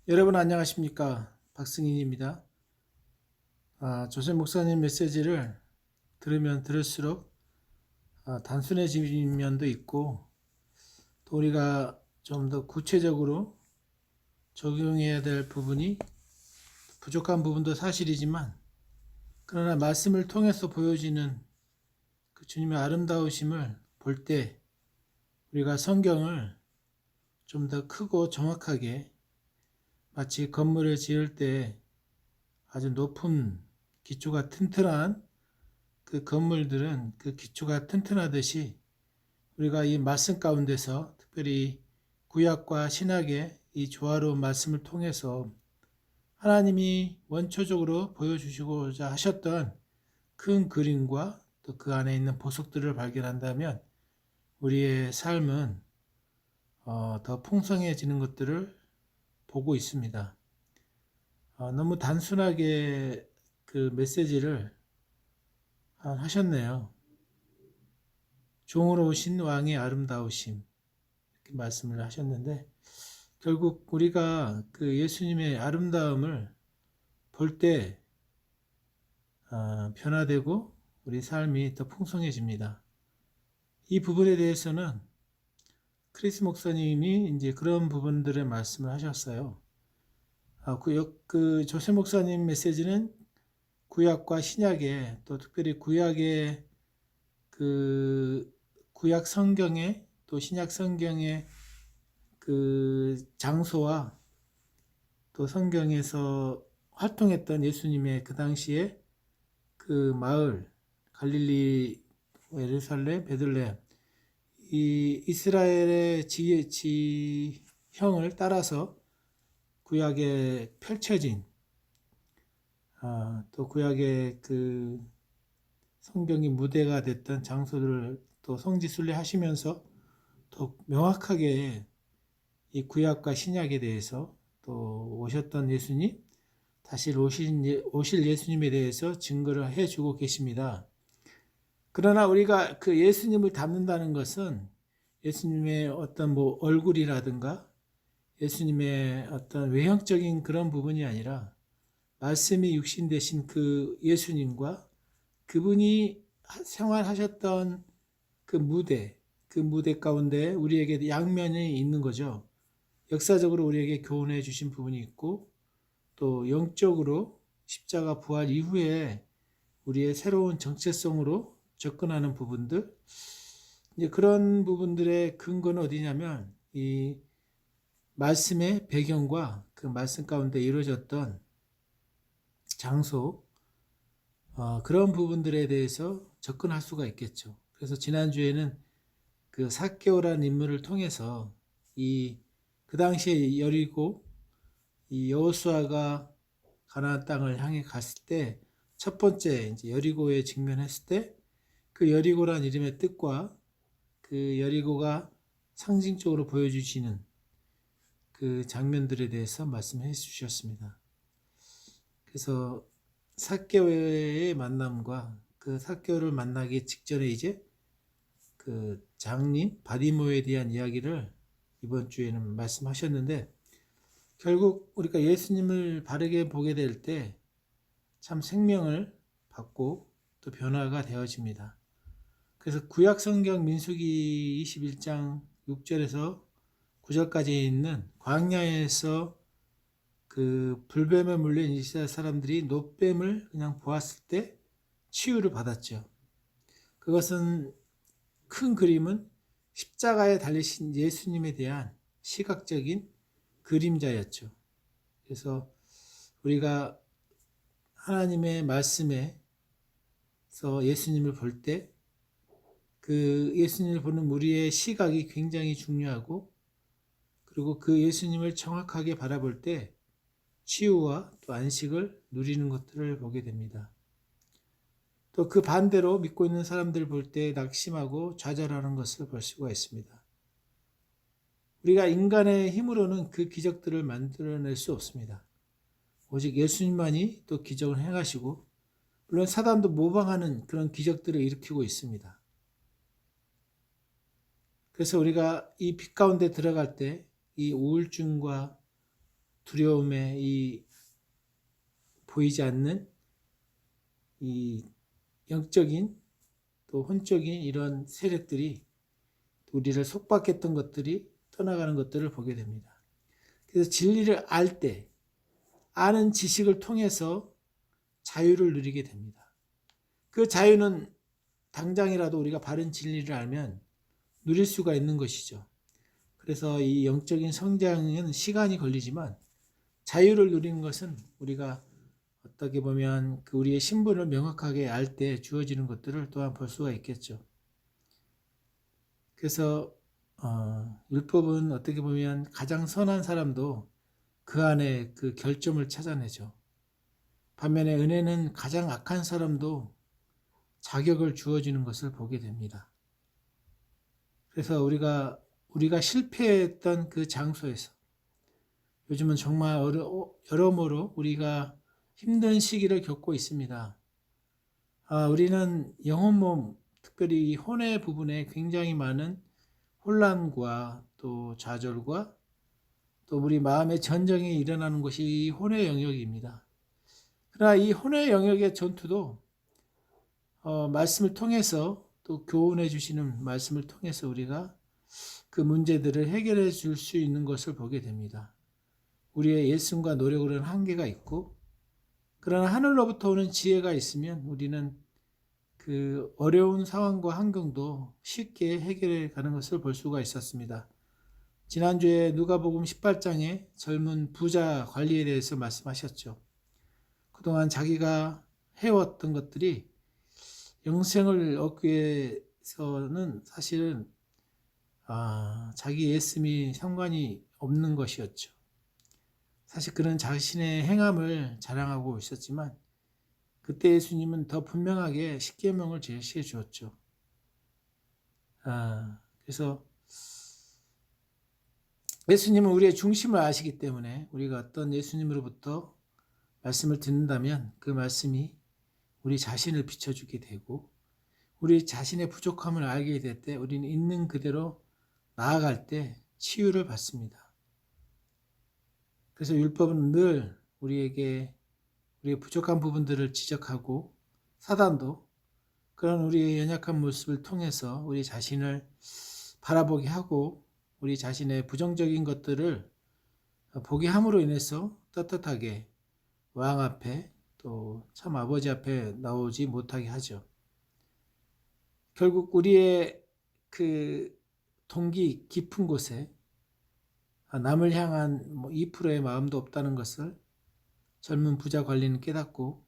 여러분 안녕하십니까? 박승인입니다. 조셉 목사님 메시지를 들으면 들을수록 단순해지는 면도 있고 또 우리가 좀 더 구체적으로 적용해야 될 부분이 부족한 부분도 사실이지만 그러나 말씀을 통해서 보여지는 그 주님의 아름다우심을 볼 때 우리가 성경을 좀 더 크고 정확하게 마치 건물을 지을 때 아주 높은 기초가 튼튼한 그 건물들은 그 기초가 튼튼하듯이 우리가 이 말씀 가운데서 특별히 구약과 신약의 이 조화로운 말씀을 통해서 하나님이 원초적으로 보여주시고자 하셨던 큰 그림과 또 그 안에 있는 보석들을 발견한다면 우리의 삶은 더 풍성해지는 것들을 보고 있습니다. 너무 단순하게 그 메시지를 하셨네요. 종으로 오신 왕의 아름다우심 이렇게 말씀을 하셨는데 결국 우리가 그 예수님의 아름다움을 볼 때 변화되고 우리 삶이 더 풍성해집니다. 이 부분에 대해서는 크리스 목사님이 이제 그런 부분들의 말씀을 하셨어요. 그 조세 목사님 메시지는 구약과 신약의 또 특별히 구약의 그 구약 성경의 또 신약 성경의 그 장소와 또 성경에서 활동했던 예수님의 그 당시에 그 마을 갈릴리, 예루살렘, 베들레헴 이 이스라엘의 지형을 따라서 구약에 펼쳐진 또 구약의 그 성경이 무대가 됐던 장소들을 또 성지순례 하시면서 더 명확하게 이 구약과 신약에 대해서 또 오셨던 예수님, 다시 오실 예수님에 대해서 증거를 해주고 계십니다. 그러나 우리가 그 예수님을 닮는다는 것은 예수님의 어떤 뭐 얼굴이라든가 예수님의 어떤 외형적인 그런 부분이 아니라 말씀이 육신 되신 그 예수님과 그분이 생활하셨던 그 무대 가운데 우리에게 양면이 있는 거죠. 역사적으로 우리에게 교훈해 주신 부분이 있고 또 영적으로 십자가 부활 이후에 우리의 새로운 정체성으로 접근하는 부분들 이제 그런 부분들의 근거는 어디냐면 이 말씀의 배경과 그 말씀 가운데 이루어졌던 장소 그런 부분들에 대해서 접근할 수가 있겠죠. 그래서 지난주에는 그 삭개오라는 인물을 통해서 그 당시에 여리고 이 여호수아가 가나안 땅을 향해 갔을 때 첫 번째 이제 여리고에 직면했을 때 그 여리고란 이름의 뜻과 그 여리고가 상징적으로 보여주시는 그 장면들에 대해서 말씀해 주셨습니다. 그래서 삭개오의 만남과 그 삭개오를 만나기 직전에 이제 그 장님 바디모에 대한 이야기를 이번 주에는 말씀하셨는데 결국 우리가 예수님을 바르게 보게 될 때 참 생명을 받고 또 변화가 되어집니다. 그래서 구약 성경 민수기 21장 6절에서 9절까지 있는 광야에서 그 불뱀에 물린 이스라엘 사람들이 노뱀을 그냥 보았을 때 치유를 받았죠. 그것은 큰 그림은 십자가에 달리신 예수님에 대한 시각적인 그림자였죠. 그래서 우리가 하나님의 말씀에서 예수님을 볼 때 그 예수님을 보는 우리의 시각이 굉장히 중요하고 그리고 그 예수님을 정확하게 바라볼 때 치유와 또 안식을 누리는 것들을 보게 됩니다. 또 그 반대로 믿고 있는 사람들 볼 때 낙심하고 좌절하는 것을 볼 수가 있습니다. 우리가 인간의 힘으로는 그 기적들을 만들어낼 수 없습니다. 오직 예수님만이 또 기적을 행하시고 물론 사단도 모방하는 그런 기적들을 일으키고 있습니다. 그래서 우리가 이 빛 가운데 들어갈 때 이 우울증과 두려움에 이 보이지 않는 이 영적인 또 혼적인 이런 세력들이 우리를 속박했던 것들이 떠나가는 것들을 보게 됩니다. 그래서 진리를 알 때 아는 지식을 통해서 자유를 누리게 됩니다. 그 자유는 당장이라도 우리가 바른 진리를 알면 누릴 수가 있는 것이죠. 그래서 이 영적인 성장은 시간이 걸리지만 자유를 누리는 것은 우리가 어떻게 보면 그 우리의 신분을 명확하게 알 때 주어지는 것들을 또한 볼 수가 있겠죠. 그래서 율법은 어떻게 보면 가장 선한 사람도 그 안에 그 결점을 찾아내죠. 반면에 은혜는 가장 악한 사람도 자격을 주어지는 것을 보게 됩니다. 그래서 우리가 실패했던 그 장소에서 요즘은 정말 여러모로 우리가 힘든 시기를 겪고 있습니다. 우리는 영혼 몸, 특별히 혼의 부분에 굉장히 많은 혼란과 또 좌절과 또 우리 마음의 전쟁이 일어나는 것이 혼의 영역입니다. 그러나 이 혼의 영역의 전투도 말씀을 통해서 또 교훈해 주시는 말씀을 통해서 우리가 그 문제들을 해결해 줄 수 있는 것을 보게 됩니다. 우리의 예순과 노력으로는 한계가 있고 그러나 하늘로부터 오는 지혜가 있으면 우리는 그 어려운 상황과 환경도 쉽게 해결해 가는 것을 볼 수가 있었습니다. 지난주에 누가복음 18장에 젊은 부자 관리에 대해서 말씀하셨죠. 그동안 자기가 해왔던 것들이 영생을 얻기 위해서는 사실은 자기 예씀이 상관이 없는 것이었죠. 사실 그는 자신의 행함을 자랑하고 있었지만 그때 예수님은 더 분명하게 십계명을 제시해 주었죠. 그래서 예수님은 우리의 중심을 아시기 때문에 우리가 어떤 예수님으로부터 말씀을 듣는다면 그 말씀이 우리 자신을 비춰주게 되고 우리 자신의 부족함을 알게 될 때 우리는 있는 그대로 나아갈 때 치유를 받습니다. 그래서 율법은 늘 우리에게 우리의 부족한 부분들을 지적하고 사단도 그런 우리의 연약한 모습을 통해서 우리 자신을 바라보게 하고 우리 자신의 부정적인 것들을 보게 함으로 인해서 떳떳하게 왕 앞에 또 참 아버지 앞에 나오지 못하게 하죠. 결국 우리의 그 동기 깊은 곳에 남을 향한 2%의 마음도 없다는 것을 젊은 부자 관리는 깨닫고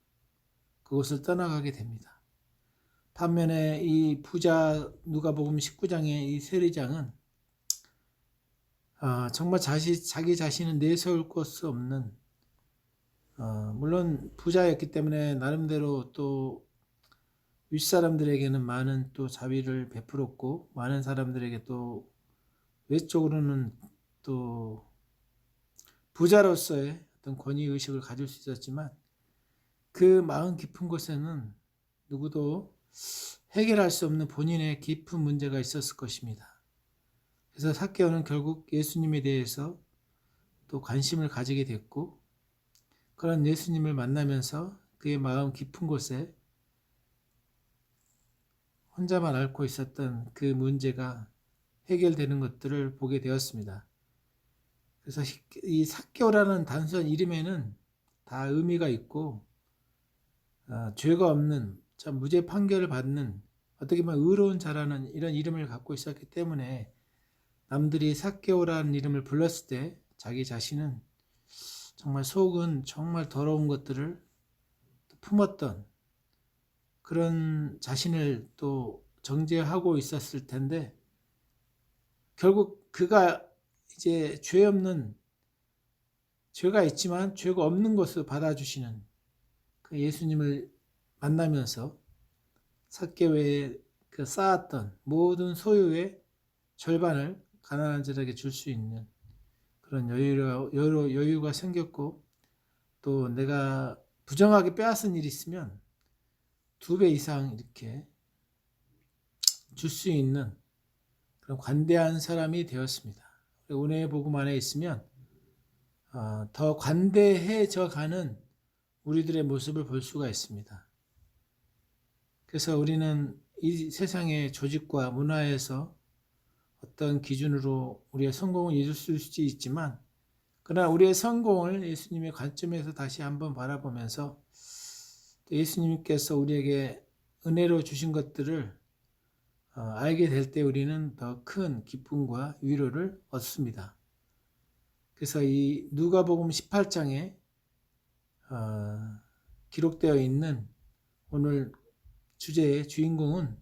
그곳을 떠나가게 됩니다. 반면에 이 부자 누가복음 19장의 이 세리장은 정말 자기 자신은 내세울 수 없는 물론 부자였기 때문에 나름대로 또 윗사람들에게는 많은 또 자비를 베풀었고 많은 사람들에게 또 외적으로는 또 부자로서의 어떤 권위의식을 가질 수 있었지만 그 마음 깊은 곳에는 누구도 해결할 수 없는 본인의 깊은 문제가 있었을 것입니다. 그래서 삭개오는 결국 예수님에 대해서 또 관심을 가지게 됐고 그런 예수님을 만나면서 그의 마음 깊은 곳에 혼자만 앓고 있었던 그 문제가 해결되는 것들을 보게 되었습니다. 그래서 이 삭개오라는 단순한 이름에는 다 의미가 있고 죄가 없는 참 무죄 판결을 받는 어떻게 보면 의로운 자라는 이런 이름을 갖고 있었기 때문에 남들이 삭개오라는 이름을 불렀을 때 자기 자신은 정말 속은 정말 더러운 것들을 품었던 그런 자신을 또 정죄하고 있었을 텐데 결국 그가 이제 죄가 있지만 죄가 없는 것을 받아주시는 그 예수님을 만나면서 삭개오에 그 쌓았던 모든 소유의 절반을 가난한 자들에게 줄 수 있는 그런 여유가 생겼고 또 내가 부정하게 빼앗은 일이 있으면 2배 이상 이렇게 줄 수 있는 그런 관대한 사람이 되었습니다. 은혜의 복음 안에 있으면 더 관대해져 가는 우리들의 모습을 볼 수가 있습니다. 그래서 우리는 이 세상의 조직과 문화에서 어떤 기준으로 우리의 성공을 이룰 수 있지만, 그러나 우리의 성공을 예수님의 관점에서 다시 한번 바라보면서 예수님께서 우리에게 은혜로 주신 것들을 알게 될 때 우리는 더 큰 기쁨과 위로를 얻습니다. 그래서 이 누가복음 18장에 기록되어 있는 오늘 주제의 주인공은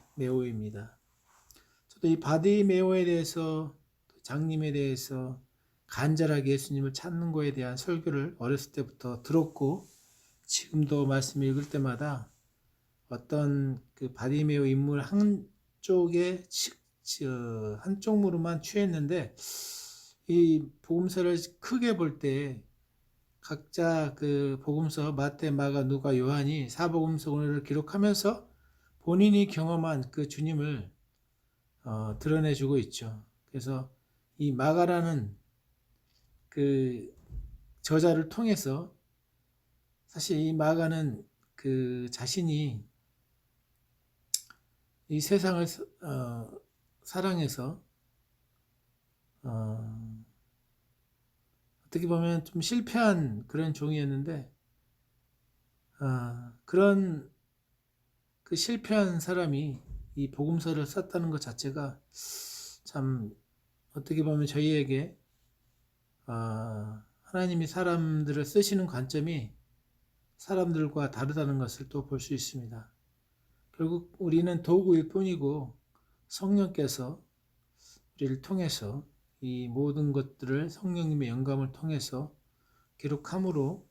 바디메오입니다. 저도 이 바디메오에 대해서, 장님에 대해서 간절하게 예수님을 찾는 것에 대한 설교를 어렸을 때부터 들었고, 지금도 말씀 읽을 때마다 어떤 그 바디메오 인물 한쪽으로만 취했는데, 이 복음서를 크게 볼 때 각자 그 복음서 마태, 마가, 누가, 요한이 사복음서를 기록하면서 본인이 경험한 그 주님을 드러내주고 있죠. 그래서 이 마가라는 그 저자를 통해서 사실 이 마가는 그 자신이 이 세상을 사랑해서 어떻게 보면 좀 실패한 그런 종이었는데, 그런 그 실패한 사람이 이 복음서를 썼다는 것 자체가 참 어떻게 보면 저희에게 하나님이 사람들을 쓰시는 관점이 사람들과 다르다는 것을 또 볼 수 있습니다. 결국 우리는 도구일 뿐이고 성령께서 우리를 통해서 이 모든 것들을 성령님의 영감을 통해서 기록함으로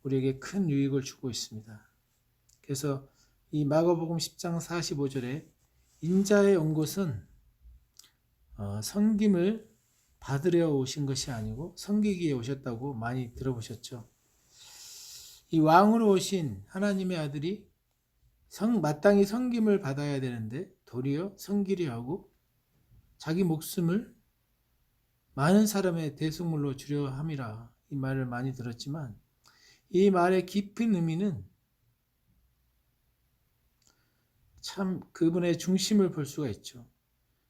우리에게 큰 유익을 주고 있습니다. 그래서 이 마가복음 10장 45절에 인자에 온 것은 섬김을 받으려 오신 것이 아니고 섬기기에 오셨다고 많이 들어보셨죠. 이 왕으로 오신 하나님의 아들이 마땅히 섬김을 받아야 되는데 도리어 섬기려 하고 자기 목숨을 많은 사람의 대속물로 주려 함이라, 이 말을 많이 들었지만 이 말의 깊은 의미는 참 그분의 중심을 볼 수가 있죠.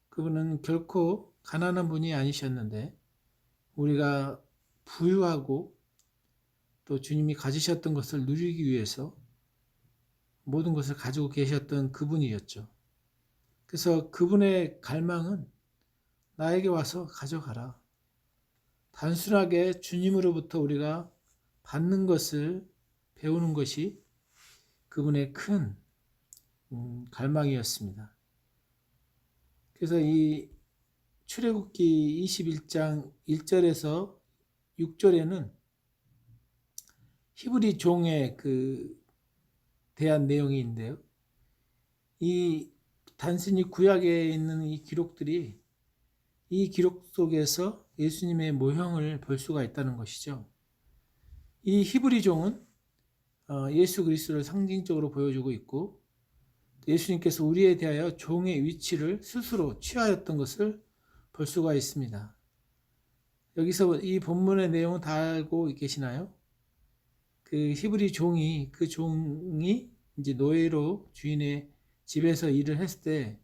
그분은 결코 가난한 분이 아니셨는데 우리가 부유하고 또 주님이 가지셨던 것을 누리기 위해서 모든 것을 가지고 계셨던 그분이었죠. 그래서 그분의 갈망은 나에게 와서 가져가라. 단순하게 주님으로부터 우리가 받는 것을 배우는 것이 그분의 큰 갈망이었습니다. 그래서 이 출애굽기 21장 1절에서 6절에는 히브리 종에 대한 내용이 있는데요. 이 단순히 구약에 있는 이 기록들이 이 기록 속에서 예수님의 모형을 볼 수가 있다는 것이죠. 이 히브리 종은 예수 그리스도를 상징적으로 보여주고 있고, 예수님께서 우리에 대하여 종의 위치를 스스로 취하였던 것을 볼 수가 있습니다. 여기서 이 본문의 내용은 다 알고 계시나요? 그 히브리 종이 이제 노예로 주인의 집에서 일을 했을 때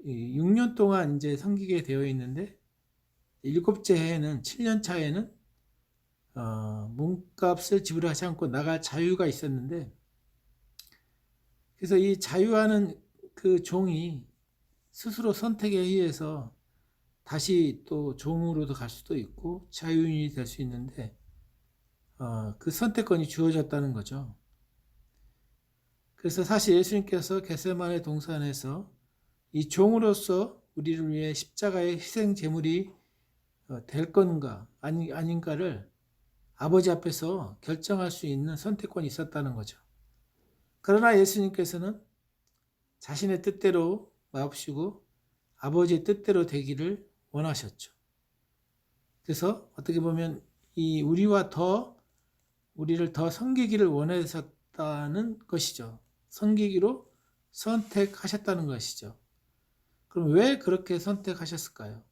6년 동안 이제 섬기게 되어 있는데, 7째 해에는 7년 차에는 몸값을 지불하지 않고 나갈 자유가 있었는데, 그래서 이 자유하는 그 종이 스스로 선택에 의해서 다시 또 종으로도 갈 수도 있고 자유인이 될 수 있는데, 그 선택권이 주어졌다는 거죠. 그래서 사실 예수님께서 겟세마네 동산에서 이 종으로서 우리를 위해 십자가의 희생 제물이 될 건가 아닌가를 아버지 앞에서 결정할 수 있는 선택권이 있었다는 거죠. 그러나 예수님께서는 자신의 뜻대로 마옵시고 아버지의 뜻대로 되기를 원하셨죠. 그래서 어떻게 보면 우리를 더 섬기기를 원하셨다는 것이죠. 섬기기로 선택하셨다는 것이죠. 그럼 왜 그렇게 선택하셨을까요?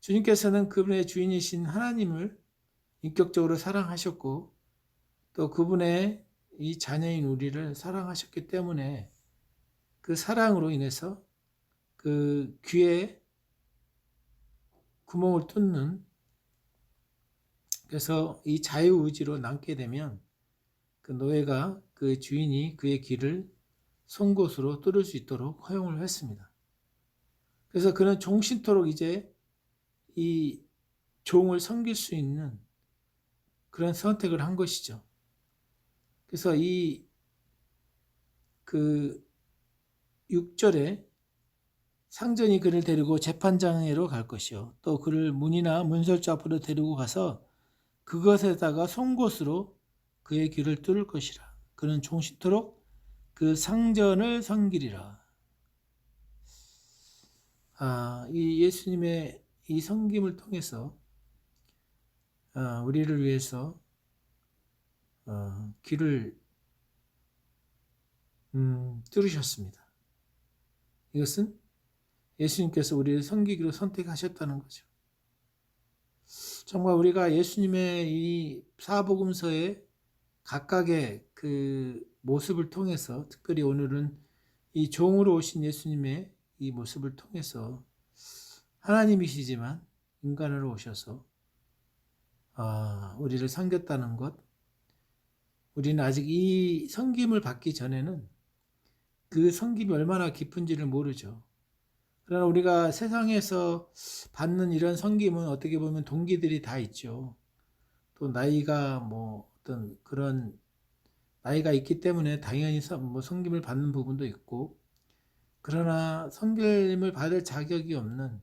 주님께서는 그분의 주인이신 하나님을 인격적으로 사랑하셨고 또 그분의 이 자녀인 우리를 사랑하셨기 때문에 그 사랑으로 인해서 그 귀에 구멍을 뚫는, 그래서 이 자유의지로 남게 되면 그 노예가 그 주인이 그의 귀를 송곳으로 뚫을 수 있도록 허용을 했습니다. 그래서 그는 종신토록 이제 이 종을 섬길 수 있는 그런 선택을 한 것이죠. 그래서 그 6절에 상전이 그를 데리고 재판장으로 갈 것이요 또 그를 문이나 문설주 앞으로 데리고 가서 그것에다가 송곳으로 그의 귀를 뚫을 것이라. 그는 종신토록 그 상전을 섬기리라. 이 예수님의 이 섬김을 통해서 우리를 위해서 귀를 뚫으셨습니다. 이것은 예수님께서 우리를 섬기기로 선택하셨다는 거죠. 정말 우리가 예수님의 이 사복음서의 각각의 그 모습을 통해서, 특별히 오늘은 이 종으로 오신 예수님의 이 모습을 통해서 하나님이시지만 인간으로 오셔서 우리를 섬겼다는 것, 우리는 아직 이 섬김을 받기 전에는 그 섬김이 얼마나 깊은지를 모르죠. 그러나 우리가 세상에서 받는 이런 섬김은 어떻게 보면 동기들이 다 있죠. 또 나이가 어떤 그런 나이가 있기 때문에 당연히 섬김을 받는 부분도 있고, 그러나 섬김을 받을 자격이 없는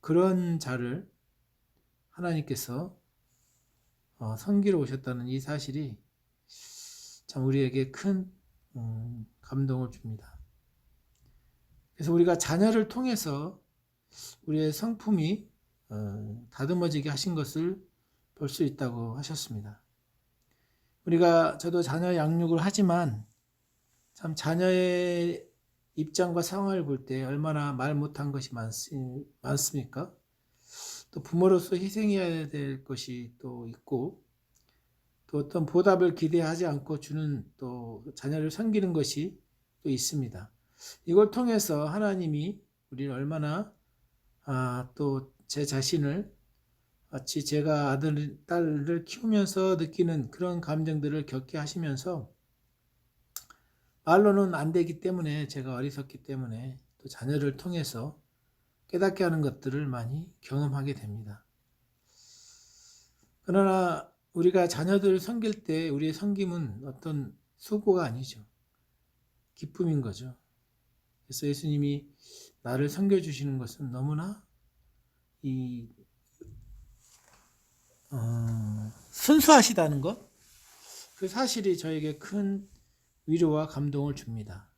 그런 자를 하나님께서 섬기러 오셨다는 이 사실이 참 우리에게 큰 감동을 줍니다. 그래서 우리가 자녀를 통해서 우리의 성품이 다듬어지게 하신 것을 볼 수 있다고 하셨습니다. 저도 자녀 양육을 하지만 참 자녀의 입장과 상황을 볼 때 얼마나 말 못한 것이 많습니까? 또 부모로서 희생해야 될 것이 또 있고, 또 어떤 보답을 기대하지 않고 주는 또 자녀를 섬기는 것이 또 있습니다. 이걸 통해서 하나님이 우리를 얼마나 또 제 자신을 마치 제가 아들, 딸을 키우면서 느끼는 그런 감정들을 겪게 하시면서 말로는 안 되기 때문에, 제가 어리석기 때문에 또 자녀를 통해서 깨닫게 하는 것들을 많이 경험하게 됩니다. 그러나 우리가 자녀들을 섬길 때 우리의 섬김은 어떤 수고가 아니죠. 기쁨인 거죠. 그래서 예수님이 나를 섬겨주시는 것은 너무나 순수하시다는 것, 그 사실이 저에게 큰 위로와 감동을 줍니다.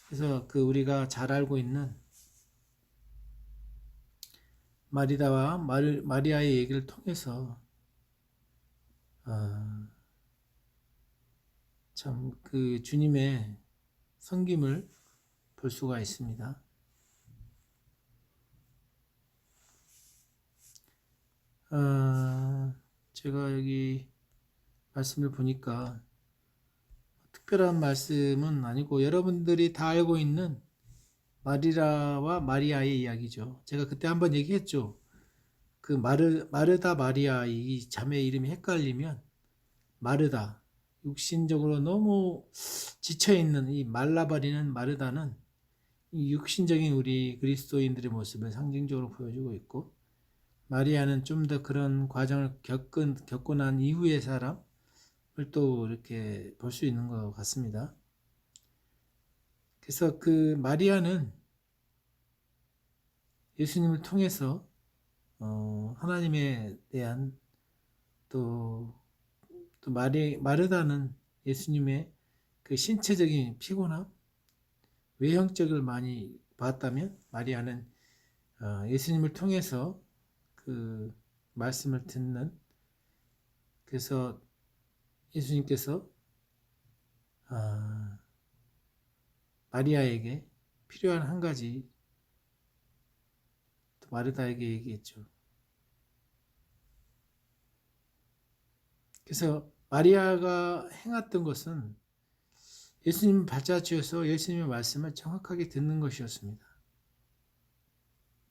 그래서 우리가 잘 알고 있는 마리다와 마리아의 얘기를 통해서 참 그 주님의 섬김을 볼 수가 있습니다. 제가 여기 말씀을 보니까 특별한 말씀은 아니고 여러분들이 다 알고 있는 마리라와 마리아의 이야기죠. 제가 그때 한번 얘기했죠. 그 마르다 마리아 이 자매 이름이 헷갈리면 마르다, 육신적으로 너무 지쳐있는 이 말라버리는 마르다는 이 육신적인 우리 그리스도인들의 모습을 상징적으로 보여주고 있고, 마리아는 좀 더 그런 과정을 겪고 난 이후의 사람을 또 이렇게 볼 수 있는 것 같습니다. 그래서 그 마리아는 예수님을 통해서 하나님에 대한 또 마르다는 예수님의 그 신체적인 피곤함, 외형적을 많이 봤다면, 마리아는 예수님을 통해서 그 말씀을 듣는, 그래서 예수님께서 마리아에게 필요한 한 가지 또 마르다에게 얘기했죠. 그래서 마리아가 행했던 것은 예수님 발자취해서 예수님의 말씀을 정확하게 듣는 것이었습니다.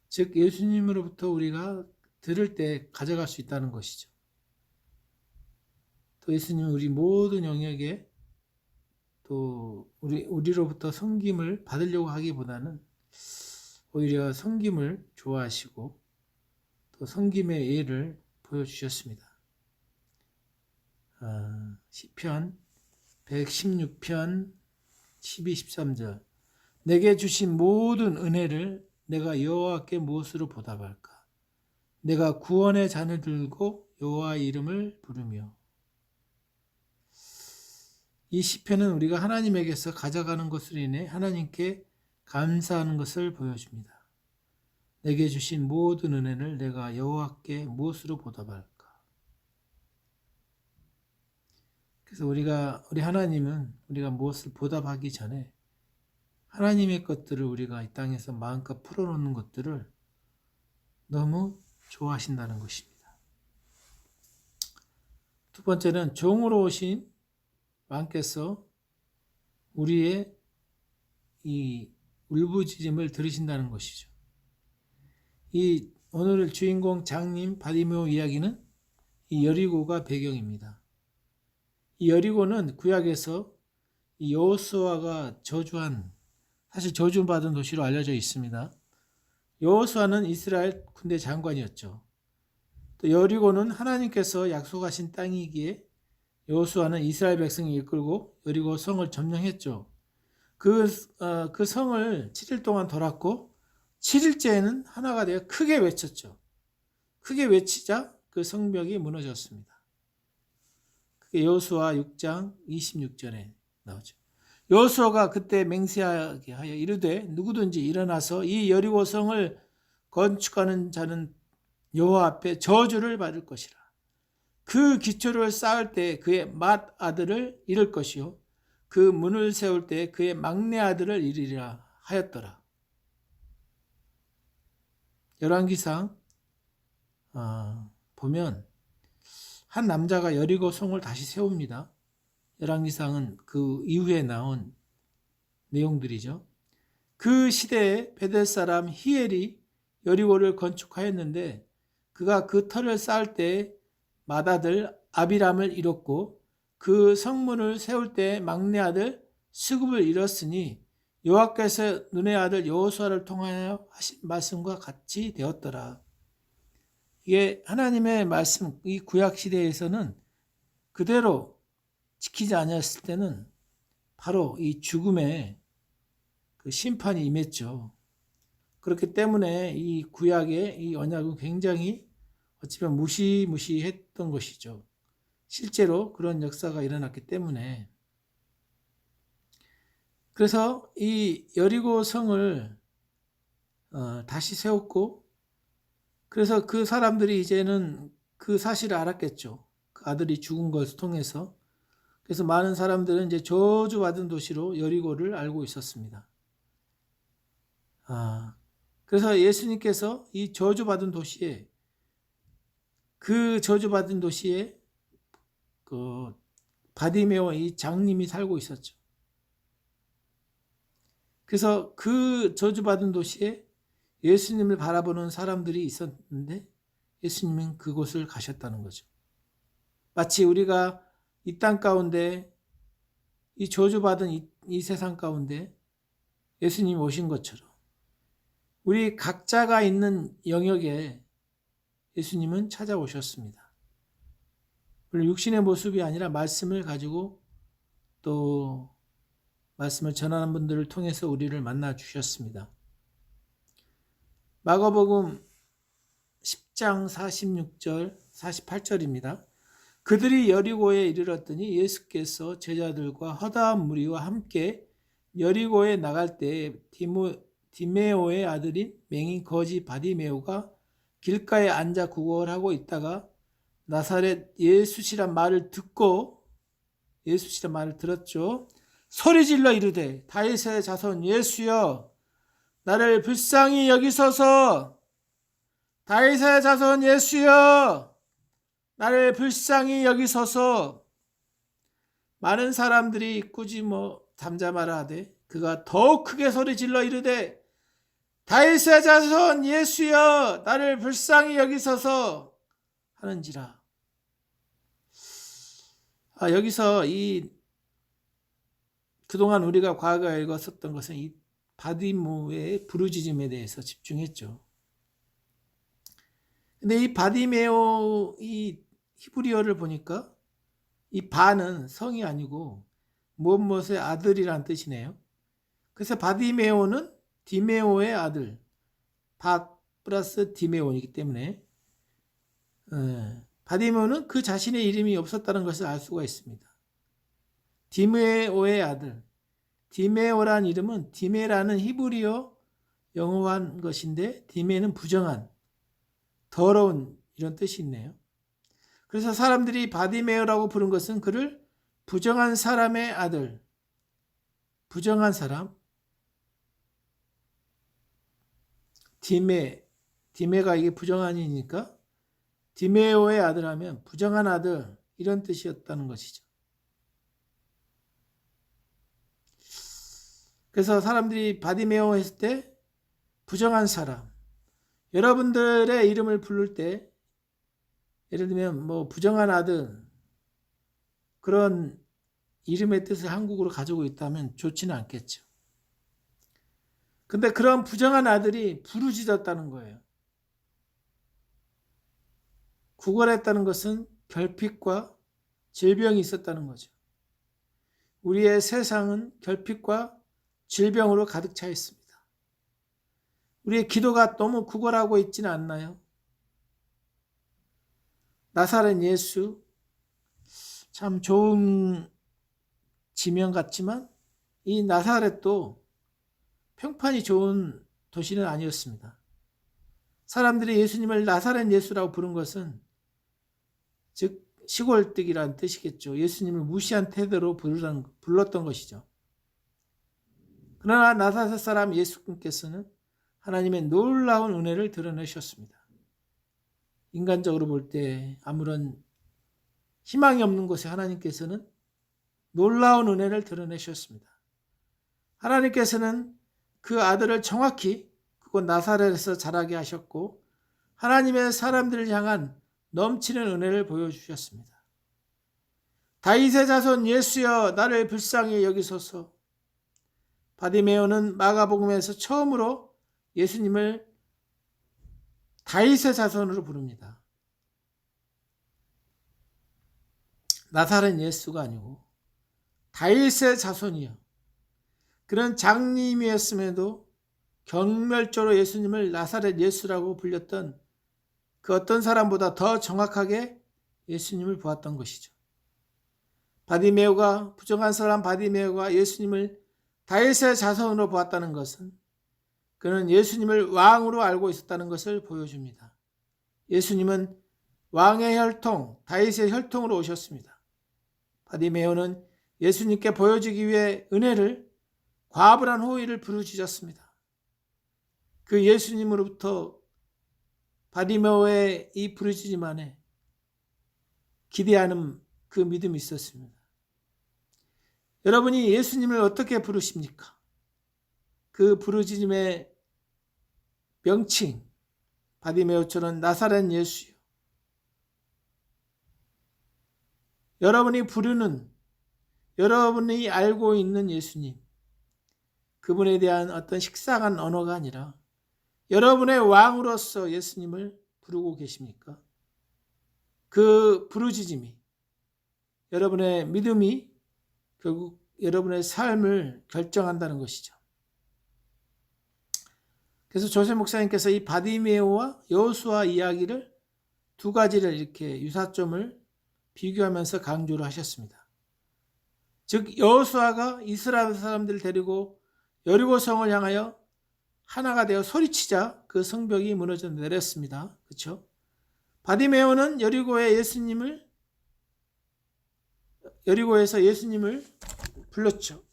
즉 예수님으로부터 우리가 들을 때 가져갈 수 있다는 것이죠. 또 예수님은 우리 모든 영역에 또 우리로부터 섬김을 받으려고 하기보다는 오히려 섬김을 좋아하시고 또 섬김의 예를 보여주셨습니다. 시편 116편 12, 13절 내게 주신 모든 은혜를 내가 여호와께 무엇으로 보답할까? 내가 구원의 잔을 들고 여호와의 이름을 부르며. 이 시편은 우리가 하나님에게서 가져가는 것으로 인해 하나님께 감사하는 것을 보여줍니다. 내게 주신 모든 은혜를 내가 여호와께 무엇으로 보답할까? 그래서 우리 하나님은 우리가 무엇을 보답하기 전에 하나님의 것들을 우리가 이 땅에서 마음껏 풀어놓는 것들을 너무 좋아하신다는 것입니다. 두 번째는 종으로 오신 왕께서 우리의 이 울부짖음을 들으신다는 것이죠. 이 오늘 주인공 장님 바디메오 이야기는 이 여리고가 배경입니다. 이 여리고는 구약에서 이 여호수아가 사실 저주받은 도시로 알려져 있습니다. 여호수아는 이스라엘 군대 장관이었죠. 또 여리고는 하나님께서 약속하신 땅이기에 여호수아는 이스라엘 백성을 이끌고 여리고 성을 점령했죠. 그 성을 7일 동안 돌았고 7일째에는 하나가 되어 크게 외쳤죠. 크게 외치자 그 성벽이 무너졌습니다. 그게 여호수아 6장 26절에 나오죠. 여호수아가 그때 맹세하게 하여 이르되 누구든지 일어나서 이 여리고 성을 건축하는 자는 여호와 앞에 저주를 받을 것이라. 그 기초를 쌓을 때 그의 맏 아들을 잃을 것이요 그 문을 세울 때 그의 막내 아들을 잃으리라 하였더라. 열왕기상 보면 한 남자가 여리고 성을 다시 세웁니다. 열왕기상은 그 이후에 나온 내용들이죠. 그 시대에 베델 사람 히엘이 여리고를 건축하였는데 그가 그 터를 쌓을 때 맏아들 아비람을 잃었고 그 성문을 세울 때 막내 아들 스굽을 잃었으니 여호와께서 눈의 아들 여호수아를 통하여 하신 말씀과 같이 되었더라. 이게 하나님의 말씀, 이 구약 시대에서는 그대로 지키지 않았을 때는 바로 이 죽음의 그 심판이 임했죠. 그렇기 때문에 이 구약의 이 언약은 굉장히 어찌보면 무시했던 것이죠. 실제로 그런 역사가 일어났기 때문에. 그래서 이 여리고 성을 다시 세웠고, 그래서 그 사람들이 이제는 그 사실을 알았겠죠. 그 아들이 죽은 것을 통해서. 그래서 많은 사람들은 이제 저주받은 도시로 여리고를 알고 있었습니다. 그래서 예수님께서 이 저주받은 도시에 그 바디메오 이 장님이 살고 있었죠. 그래서 그 저주받은 도시에 예수님을 바라보는 사람들이 있었는데 예수님은 그곳을 가셨다는 거죠. 마치 우리가 이 땅 가운데 이 저주받은 이 세상 가운데 예수님이 오신 것처럼 우리 각자가 있는 영역에 예수님은 찾아오셨습니다. 물론 육신의 모습이 아니라 말씀을 가지고 또 말씀을 전하는 분들을 통해서 우리를 만나 주셨습니다. 마가복음 10장 46절 48절입니다. 그들이 여리고에 이르렀더니 예수께서 제자들과 허다한 무리와 함께 여리고에 나갈 때 디메오의 아들인 맹인 거지 바디메오가 길가에 앉아 구걸하고 있다가 나사렛 예수시란 말을 들었죠. 소리질러 이르되 다윗의 자손 예수여 나를 불쌍히 여기소서. 다윗의 자손 예수여, 나를 불쌍히 여기소서. 많은 사람들이 꾸짖 잠잠하라 하되 그가 더욱 크게 소리질러 이르되 다윗의 자손 예수여, 나를 불쌍히 여기소서 하는지라. 여기서 그동안 우리가 과거에 읽었었던 것은 이 바디메오의 부르짖음에 대해서 집중했죠. 근데 이 바디메오 이 히브리어를 보니까 이 바는 성이 아니고 무엇의 아들이란 뜻이네요. 그래서 바디메오는 디메오의 아들, 바 플러스 디메오이기 때문에 바디메오는 그 자신의 이름이 없었다는 것을 알 수가 있습니다. 디메오의 아들, 디메오란 이름은 디메라는 히브리어 영어한 것인데 디메는 부정한, 더러운 이런 뜻이 있네요. 그래서 사람들이 바디메오라고 부른 것은 그를 부정한 사람의 아들, 부정한 사람, 디메가 이게 부정한이니까 디메오의 아들 하면 부정한 아들, 이런 뜻이었다는 것이죠. 그래서 사람들이 바디메오 했을 때 부정한 사람, 여러분들의 이름을 부를 때 예를 들면 부정한 아들, 그런 이름의 뜻을 한국어로 가지고 있다면 좋지는 않겠죠. 근데 그런 부정한 아들이 부르짖었다는 거예요. 구걸했다는 것은 결핍과 질병이 있었다는 거죠. 우리의 세상은 결핍과 질병으로 가득 차 있습니다. 우리의 기도가 너무 구걸하고 있지는 않나요? 나사렛 예수, 참 좋은 지명 같지만 이 나사렛도 평판이 좋은 도시는 아니었습니다. 사람들이 예수님을 나사렛 예수라고 부른 것은 즉 시골뜨기라는 뜻이겠죠. 예수님을 무시한 태도로 불렀던 것이죠. 그러나 나사렛 사람 예수님께서는 하나님의 놀라운 은혜를 드러내셨습니다. 인간적으로 볼 때 아무런 희망이 없는 곳에 하나님께서는 놀라운 은혜를 드러내셨습니다. 하나님께서는 그 아들을 정확히 그곳 나사렛에서 자라게 하셨고 하나님의 사람들을 향한 넘치는 은혜를 보여주셨습니다. 다윗의 자손 예수여, 나를 불쌍히 여기소서. 바디메오는 마가복음에서 처음으로 예수님을 다윗의 자손으로 부릅니다. 나사렛 예수가 아니고 다윗의 자손이요. 그런 장님이었음에도 경멸적으로 예수님을 나사렛 예수라고 불렸던 그 어떤 사람보다 더 정확하게 예수님을 보았던 것이죠. 바디메오가, 부정한 사람 바디메오가 예수님을 다윗의 자손으로 보았다는 것은 그는 예수님을 왕으로 알고 있었다는 것을 보여줍니다. 예수님은 왕의 혈통, 다윗의 혈통으로 오셨습니다. 바디메오는 예수님께 보여주기 위해 은혜를, 과분한 호의를 부르짖었습니다. 그 예수님으로부터 바디메오의 이 부르짖음 안에 기대하는 그 믿음이 있었습니다. 여러분이 예수님을 어떻게 부르십니까? 그 부르짖음의 명칭, 바디메오처럼 나사렛 예수요. 여러분이 부르는, 여러분이 알고 있는 예수님, 그분에 대한 어떤 식상한 언어가 아니라 여러분의 왕으로서 예수님을 부르고 계십니까? 그 부르짖음이, 여러분의 믿음이 결국 여러분의 삶을 결정한다는 것이죠. 그래서 조세 목사님께서 이 바디메오와 여호수아 이야기를 두 가지를 이렇게 유사점을 비교하면서 강조를 하셨습니다. 즉 여호수아가 이스라엘 사람들을 데리고 여리고 성을 향하여 하나가 되어 소리치자 그 성벽이 무너져 내렸습니다. 그렇죠? 바디메오는 여리고에서 예수님을 불렀죠.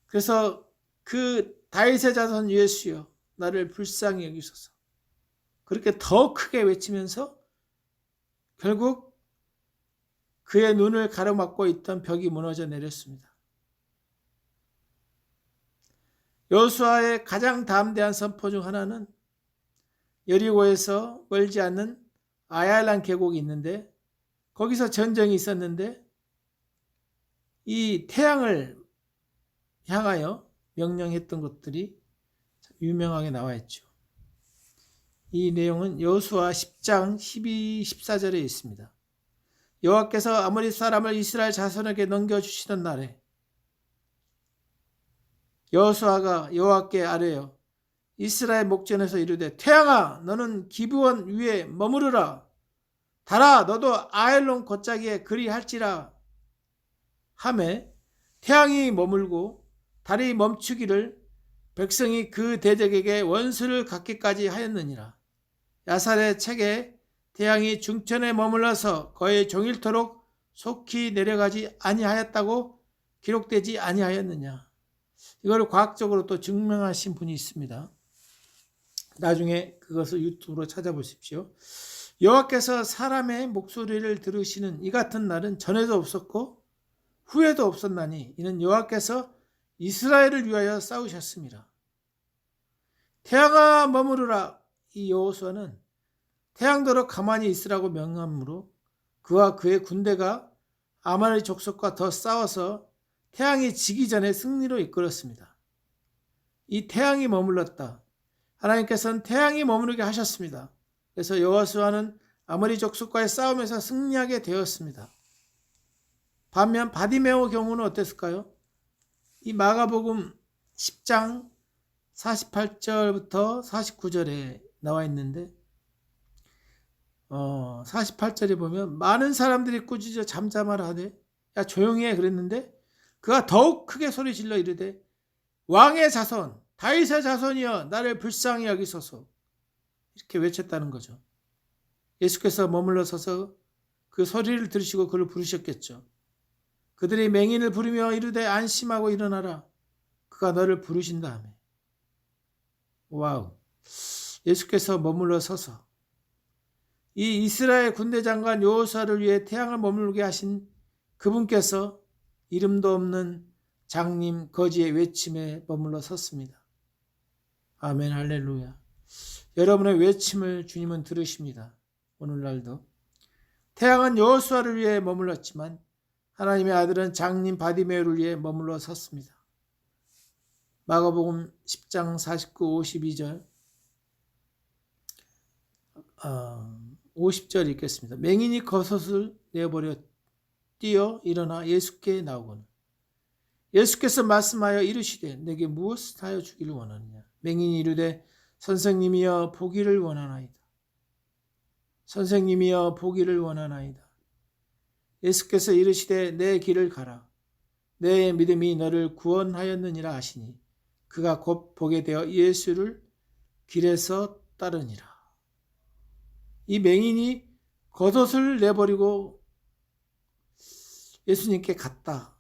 그래서 그 다윗의 자손 예수여, 나를 불쌍히 여기소서. 그렇게 더 크게 외치면서 결국 그의 눈을 가로막고 있던 벽이 무너져 내렸습니다. 여호수아의 가장 담대한 선포 중 하나는 여리고에서 멀지 않는 아얄란 계곡이 있는데 거기서 전쟁이 있었는데 이 태양을 향하여 명령했던 것들이 유명하게 나와 있죠. 이 내용은 여호수아 10장 12, 14절에 있습니다. 여호와께서 아모리 사람을 이스라엘 자손에게 넘겨주시던 날에 여호수아가 여호와께 아뢰어 이스라엘 목전에서 이르되 태양아 너는 기브온 위에 머무르라 달아 너도 아헬론 골짜기에 그리할지라 하매 태양이 머물고 달이 멈추기를 백성이 그 대적에게 원수를 갖기까지 하였느니라. 야살의 책에 태양이 중천에 머물러서 거의 종일토록 속히 내려가지 아니하였다고 기록되지 아니하였느냐. 이걸 과학적으로 또 증명하신 분이 있습니다. 나중에 그것을 유튜브로 찾아보십시오. 여호와께서 사람의 목소리를 들으시는 이 같은 날은 전에도 없었고 후에도 없었나니 이는 여호와께서 이스라엘을 위하여 싸우셨습니다. 태양아 머무르라. 이 여호수아는 태양더러 가만히 있으라고 명함으로 그와 그의 군대가 아말의 족속과 더 싸워서 태양이 지기 전에 승리로 이끌었습니다. 이 태양이 머물렀다. 하나님께서는 태양이 머무르게 하셨습니다. 그래서 여호수아는 아모리 족속과의 싸움에서 승리하게 되었습니다. 반면 바디메오 경우는 어땠을까요? 이 마가복음 10장 48절부터 49절에 나와 있는데 48절에 보면 많은 사람들이 꾸짖어 잠잠하라 하되 야 조용히 해 그랬는데 그가 더욱 크게 소리 질러 이르되 왕의 자손 다윗의 자손이여 나를 불쌍히 여기소서 이렇게 외쳤다는 거죠. 예수께서 머물러 서서 그 소리를 들으시고 그를 부르셨겠죠. 그들이 맹인을 부르며 이르되 안심하고 일어나라 그가 너를 부르신다 하며 와우. 예수께서 머물러 서서 이 이스라엘 군대 장관 여호수아를 위해 태양을 머물게 하신 그분께서 이름도 없는 장님 거지의 외침에 머물러 섰습니다. 아멘 할렐루야. 여러분의 외침을 주님은 들으십니다. 오늘날도 태양은 여호수아를 위해 머물렀지만 하나님의 아들은 장님 바디메오를 위해 머물러 섰습니다. 마가복음 10장 49, 52절 50절 읽겠습니다. 맹인이 겉옷을 내버려 뛰어 일어나 예수께 나오거늘 예수께서 말씀하여 이르시되 내게 무엇을 하여 주기를 원하느냐. 맹인이 이르되 선생님이여 보기를 원하나이다. 선생님이여 보기를 원하나이다. 예수께서 이르시되 내 길을 가라. 내 믿음이 너를 구원하였느니라 하시니 그가 곧 보게 되어 예수를 길에서 따르니라. 이 맹인이 겉옷을 내버리고 예수님께 갔다.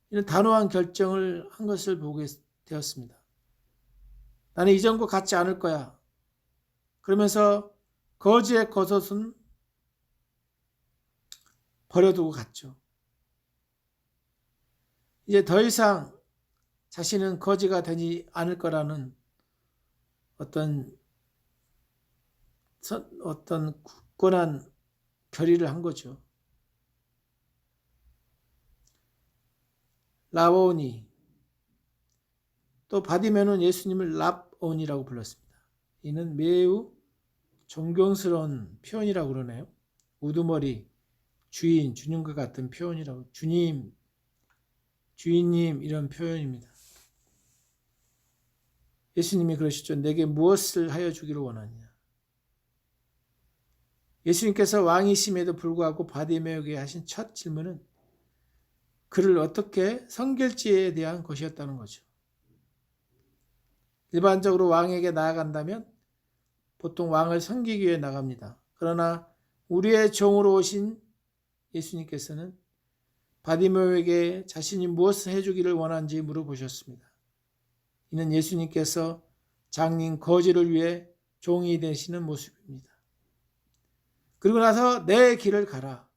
이런 단호한 결정을 한 것을 보게 되었습니다. 나는 이전과 같지 않을 거야. 그러면서 거지의 겉옷은 버려두고 갔죠. 이제 더 이상 자신은 거지가 되지 않을 거라는 어떤 굳건한 결의를 한 거죠. 라오니 또 바디메오는 예수님을 랍온이라고 불렀습니다. 이는 매우 존경스러운 표현이라고 그러네요. 우두머리, 주인, 주님과 같은 표현이라고 주님, 주인님 이런 표현입니다. 예수님이 그러시죠. 내게 무엇을 하여 주기를 원하냐. 예수님께서 왕이심에도 불구하고 바디메오에게 하신 첫 질문은 그를 어떻게 섬길지에 대한 것이었다는 거죠. 일반적으로 왕에게 나아간다면 보통 왕을 섬기기 위해 나갑니다. 그러나 우리의 종으로 오신 예수님께서는 바디메오에게 자신이 무엇을 해주기를 원하는지 물어보셨습니다. 이는 예수님께서 장님 거지를 위해 종이 되시는 모습입니다. 그리고 나서 내 길을 가라.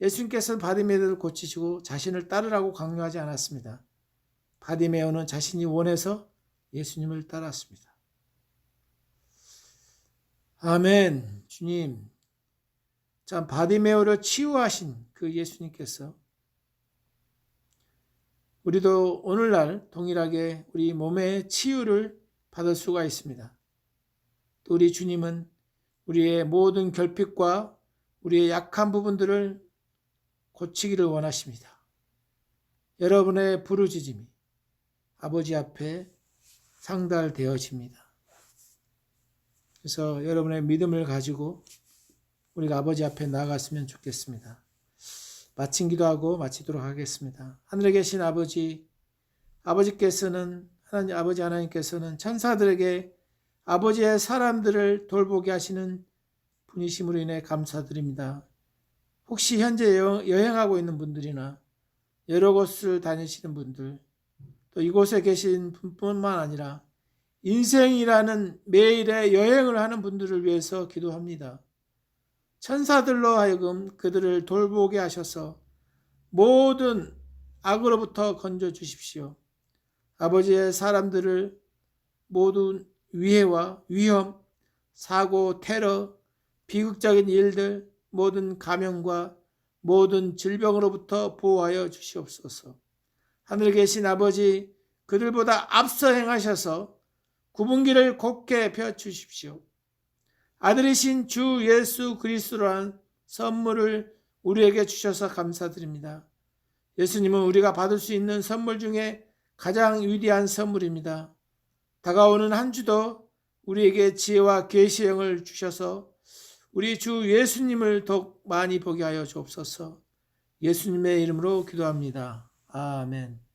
예수님께서는 바디메오를 고치시고 자신을 따르라고 강요하지 않았습니다. 바디메오는 자신이 원해서 예수님을 따랐습니다. 아멘. 주님, 참 바디메오를 치유하신 그 예수님께서 우리도 오늘날 동일하게 우리 몸의 치유를 받을 수가 있습니다. 또 우리 주님은 우리의 모든 결핍과 우리의 약한 부분들을 고치기를 원하십니다. 여러분의 부르짖음이 아버지 앞에 상달되어집니다. 그래서 여러분의 믿음을 가지고 우리가 아버지 앞에 나아갔으면 좋겠습니다. 마친 기도하고 마치도록 하겠습니다. 하늘에 계신 아버지께서는 아버지 하나님께서는 천사들에게 아버지의 사람들을 돌보게 하시는 분이심으로 인해 감사드립니다. 혹시 현재 여행하고 있는 분들이나 여러 곳을 다니시는 분들, 또 이곳에 계신 분뿐만 아니라 인생이라는 매일의 여행을 하는 분들을 위해서 기도합니다. 천사들로 하여금 그들을 돌보게 하셔서 모든 악으로부터 건져 주십시오. 아버지의 사람들을 모든 위해와 위험, 사고, 테러, 비극적인 일들, 모든 감염과 모든 질병으로부터 보호하여 주시옵소서. 하늘에 계신 아버지, 그들보다 앞서 행하셔서 구분기를 곧게 펴주십시오. 아들이신 주 예수 그리스도란 선물을 우리에게 주셔서 감사드립니다. 예수님은 우리가 받을 수 있는 선물 중에 가장 위대한 선물입니다. 다가오는 한 주도 우리에게 지혜와 계시의 영을 주셔서 우리 주 예수님을 더욱 많이 보게 하여 주옵소서. 예수님의 이름으로 기도합니다. 아멘.